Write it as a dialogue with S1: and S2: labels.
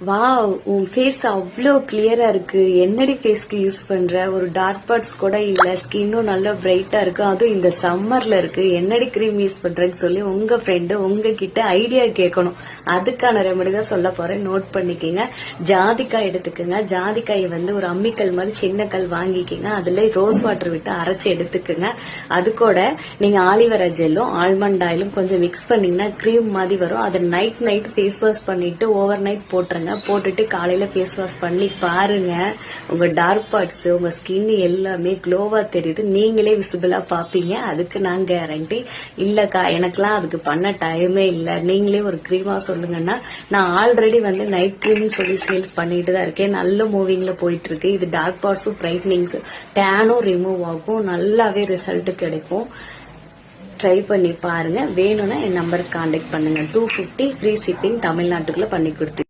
S1: Wow, உன் face அவ்வளோ கிளியரா இருக்கு. என்னடி ஃபேஸ்க்கு யூஸ் பண்ற? ஒரு டார்க் பார்ட்ஸ் கூட இல்ல, ஸ்கின்னும் நல்லா பிரைட்டா இருக்கு. அதுவும் இந்த சம்மர்ல இருக்கு. என்னடி கிரீம் யூஸ் பண்றேன்னு சொல்லி உங்க ஃப்ரெண்டு உங்ககிட்ட ஐடியா கேட்கணும். அதுக்கான ரெமெடி தான் சொல்ல போறேன். நோட் பண்ணிக்கங்க. ஜாதிக்காய் எடுத்துக்கங்க. ஜாதிக்காயை ஒரு அம்மிக்கல் மாதிரி சின்ன கல் வாங்கிக்கங்க. அதுல ரோஸ் வாட்டர் விட்டு அரைச்சு எடுத்துக்கங்க. அது கூட நீங்க ஆலிவேரா ஜெல்லும் ஆல்மண்ட் ஆயிலும் கொஞ்சம் மிக்ஸ் பண்ணீங்கன்னா கிரீம் மாதிரி வரும். அதை நைட் ஃபேஸ் வாஷ் பண்ணிட்டு ஓவர் நைட் போட்டுருங்க. போட்டுட்டு காலையில ஃபேஸ் வாஷ் பண்ணி பாருங்க. உங்க டார்க் பார்ட்ஸ், உங்க ஸ்கின் எல்லாமே க்ளோவா தெரியுது. நீங்களே விசிபிளா பாப்பீங்க. அதுக்கு நான் கேரண்டி. இல்லக்கா எனக்கெல்லாம் அதுக்கு பண்ண டைமே இல்ல, நீங்களே ஒரு கிரீமா சொல்லுங்கன்னா, நான் ஆல்ரெடி நைட் கிரீம் சொல்லி சேல்ஸ் பண்ணிட்டு தான் இருக்கேன். நல்ல மூவிங்ல போயிட்டு இருக்கு. இது டார்க் பார்ட்ஸும் பிரைட்னிங்ஸ் டேனும் ரிமூவ் ஆகும். நல்லாவே ரிசல்ட் கிடைக்கும். ட்ரை பண்ணி பாருங்க. வேணும்னா என் நம்பருக்கு கான்டாக்ட் பண்ணுங்க. 250 ஃப்ரீ ஷிப்பிங் தமிழ்நாட்டுக்குள்ள பண்ணி கொடுத்து